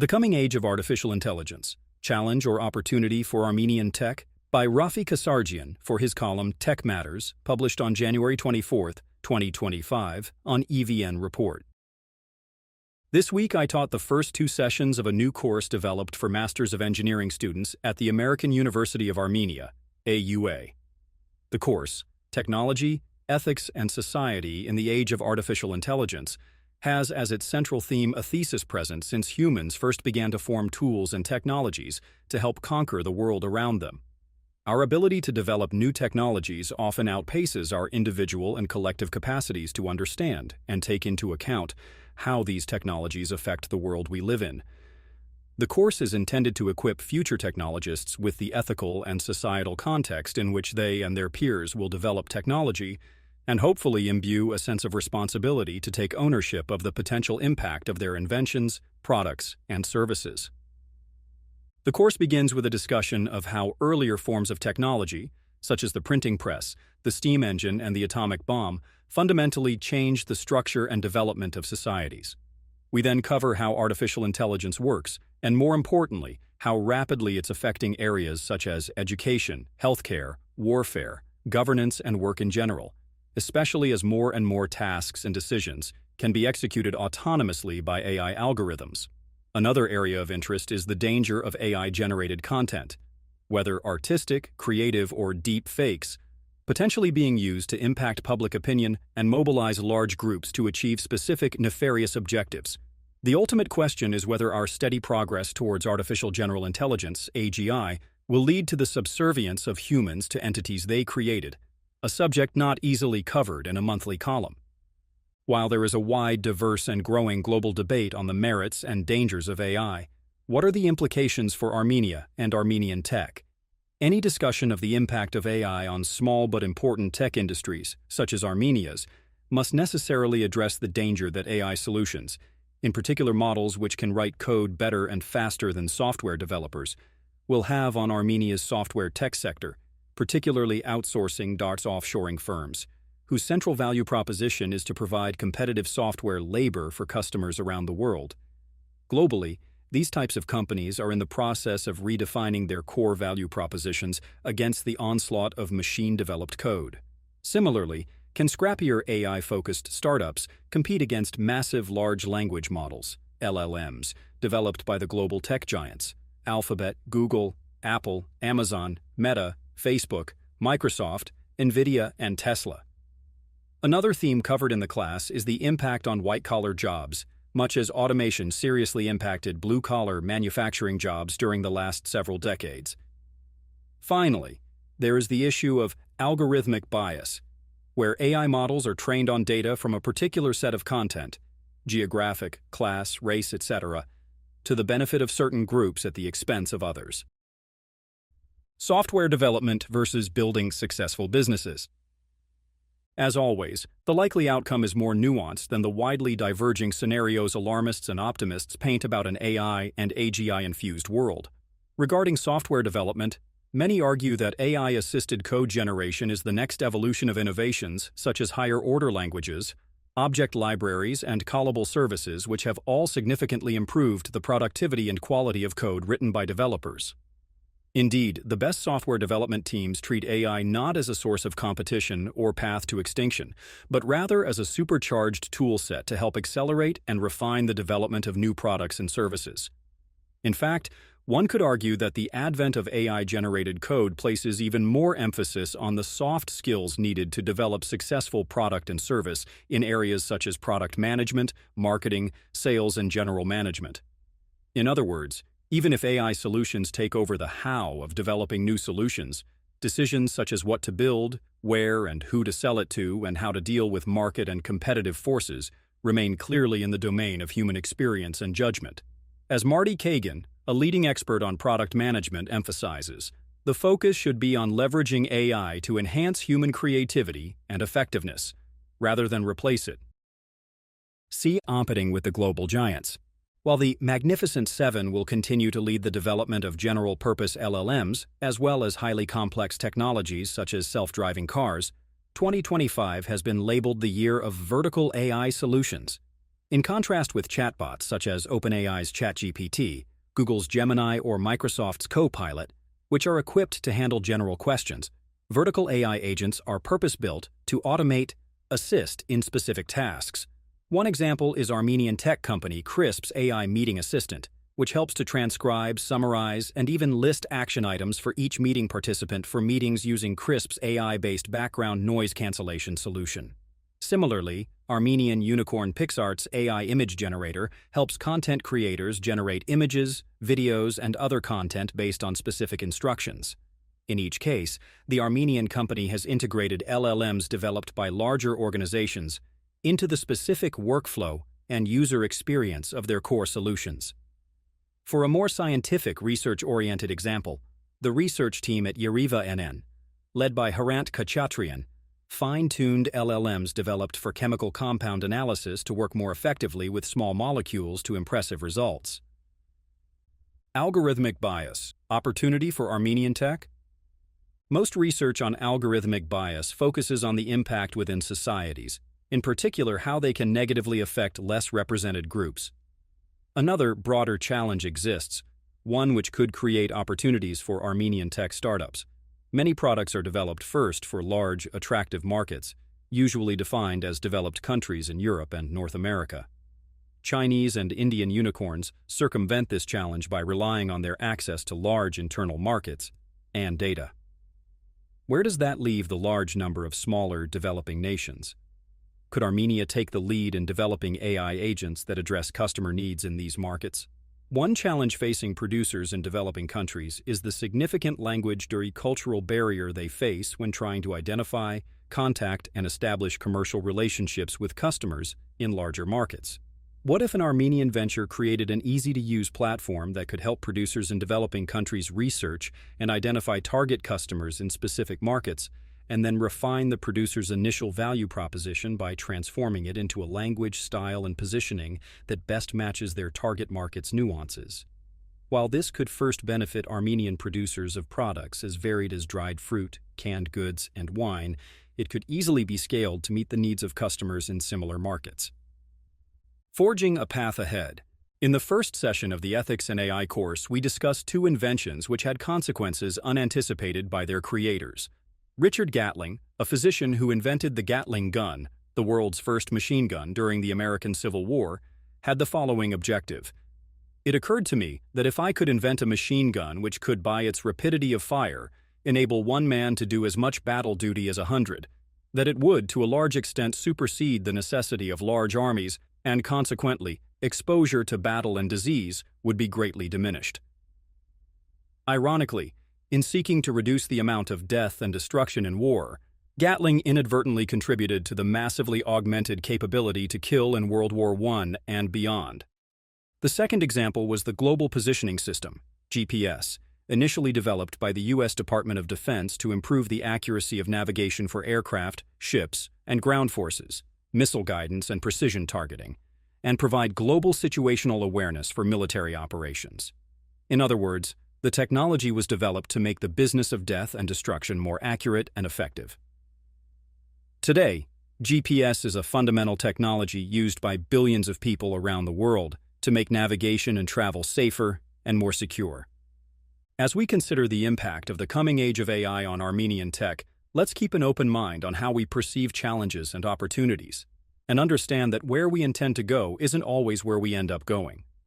The Coming Age of Artificial Intelligence, Challenge or Opportunity for Armenian Tech by Raffi Kassarjian for his column Tech Matters, published on January 24, 2025, on EVN Report. This week I taught the first two sessions of a new course developed for Masters of Engineering students at the American University of Armenia, AUA. The course, Technology, Ethics, and Society in the Age of Artificial Intelligence, has as its central theme a thesis present since humans first began to form tools and technologies to help conquer the world around them. Our ability to develop new technologies often outpaces our individual and collective capacities to understand and take into account how these technologies affect the world we live in. The course is intended to equip future technologists with the ethical and societal context in which they and their peers will develop technology, and hopefully imbue a sense of responsibility to take ownership of the potential impact of their inventions, products, and services. The course begins with a discussion of how earlier forms of technology, such as the printing press, the steam engine, and the atomic bomb, fundamentally changed the structure and development of societies. We then cover how artificial intelligence works, and more importantly, how rapidly it's affecting areas such as education, healthcare, warfare, governance, and work in general, especially as more and more tasks and decisions can be executed autonomously by AI algorithms. Another area of interest is the danger of AI-generated content, whether artistic, creative, or deep fakes, potentially being used to impact public opinion and mobilize large groups to achieve specific nefarious objectives. The ultimate question is whether our steady progress towards artificial general intelligence, AGI, will lead to the subservience of humans to entities they created, a subject not easily covered in a monthly column. While there is a wide, diverse, and growing global debate on the merits and dangers of AI, what are the implications for Armenia and Armenian tech? Any discussion of the impact of AI on small but important tech industries, such as Armenia's, must necessarily address the danger that AI solutions, in particular models which can write code better and faster than software developers, will have on Armenia's software tech sector, particularly outsourcing DART's offshoring firms, whose central value proposition is to provide competitive software labor for customers around the world. Globally, these types of companies are in the process of redefining their core value propositions against the onslaught of machine-developed code. Similarly, can scrappier AI-focused startups compete against massive large language models, LLMs, developed by the global tech giants, Alphabet, Google, Apple, Amazon, Meta, Facebook, Microsoft, NVIDIA, and Tesla? Another theme covered in the class is the impact on white-collar jobs, much as automation seriously impacted blue-collar manufacturing jobs during the last several decades. Finally, there is the issue of algorithmic bias, where AI models are trained on data from a particular set of content, geographic, class, race, etc., to the benefit of certain groups at the expense of others. Software development versus building successful businesses. As always, the likely outcome is more nuanced than the widely diverging scenarios alarmists and optimists paint about an AI and AGI-infused world. Regarding software development, many argue that AI-assisted code generation is the next evolution of innovations such as higher-order languages, object libraries, and callable services, which have all significantly improved the productivity and quality of code written by developers. Indeed, the best software development teams treat AI not as a source of competition or path to extinction, but rather as a supercharged toolset to help accelerate and refine the development of new products and services. In fact, one could argue that the advent of AI-generated code places even more emphasis on the soft skills needed to develop successful product and service in areas such as product management, marketing, sales, and general management. In other words, even if AI solutions take over the how of developing new solutions, decisions such as what to build, where and who to sell it to, and how to deal with market and competitive forces remain clearly in the domain of human experience and judgment. As Marty Kagan, a leading expert on product management, emphasizes, the focus should be on leveraging AI to enhance human creativity and effectiveness, rather than replace it. See competing with the global giants. While the Magnificent Seven will continue to lead the development of general-purpose LLMs, as well as highly complex technologies such as self-driving cars, 2025 has been labeled the year of vertical AI solutions. In contrast with chatbots such as OpenAI's ChatGPT, Google's Gemini, or Microsoft's Copilot, which are equipped to handle general questions, vertical AI agents are purpose-built to automate, assist in specific tasks. One example is Armenian tech company Crisp's AI meeting assistant, which helps to transcribe, summarize, and even list action items for each meeting participant for meetings using Crisp's AI-based background noise cancellation solution. Similarly, Armenian unicorn PixArt's AI image generator helps content creators generate images, videos, and other content based on specific instructions. In each case, the Armenian company has integrated LLMs developed by larger organizations into the specific workflow and user experience of their core solutions. For a more scientific, research-oriented example, the research team at Yereva NN, led by Raffi Kassarjian, fine-tuned LLMs developed for chemical compound analysis to work more effectively with small molecules to impressive results. Algorithmic bias, opportunity for Armenian tech? Most research on algorithmic bias focuses on the impact within societies, in particular how they can negatively affect less represented groups. Another, broader challenge exists, one which could create opportunities for Armenian tech startups. Many products are developed first for large, attractive markets, usually defined as developed countries in Europe and North America. Chinese and Indian unicorns circumvent this challenge by relying on their access to large internal markets and data. Where does that leave the large number of smaller, developing nations? Could Armenia take the lead in developing AI agents that address customer needs in these markets? One challenge facing producers in developing countries is the significant language-barrier cultural barrier they face when trying to identify, contact, and establish commercial relationships with customers in larger markets. What if an Armenian venture created an easy-to-use platform that could help producers in developing countries research and identify target customers in specific markets, and then refine the producer's initial value proposition by transforming it into a language, style, and positioning that best matches their target market's nuances? While this could first benefit Armenian producers of products as varied as dried fruit, canned goods, and wine, it could easily be scaled to meet the needs of customers in similar markets. Forging a path ahead. In the first session of the Ethics in AI course, we discussed two inventions which had consequences unanticipated by their creators. Richard Gatling, a physician who invented the Gatling gun, the world's first machine gun during the American Civil War, had the following objective. It occurred to me that if I could invent a machine gun which could, by its rapidity of fire, enable one man to do as much battle duty as 100, that it would, to a large extent, supersede the necessity of large armies, and consequently, exposure to battle and disease would be greatly diminished. Ironically, in seeking to reduce the amount of death and destruction in war, Gatling inadvertently contributed to the massively augmented capability to kill in World War I and beyond. The second example was the Global Positioning System, GPS, initially developed by the U.S. Department of Defense to improve the accuracy of navigation for aircraft, ships, and ground forces, missile guidance and precision targeting, and provide global situational awareness for military operations. In other words, the technology was developed to make the business of death and destruction more accurate and effective. Today, GPS is a fundamental technology used by billions of people around the world to make navigation and travel safer and more secure. As we consider the impact of the coming age of AI on Armenian tech, let's keep an open mind on how we perceive challenges and opportunities, and understand that where we intend to go isn't always where we end up going.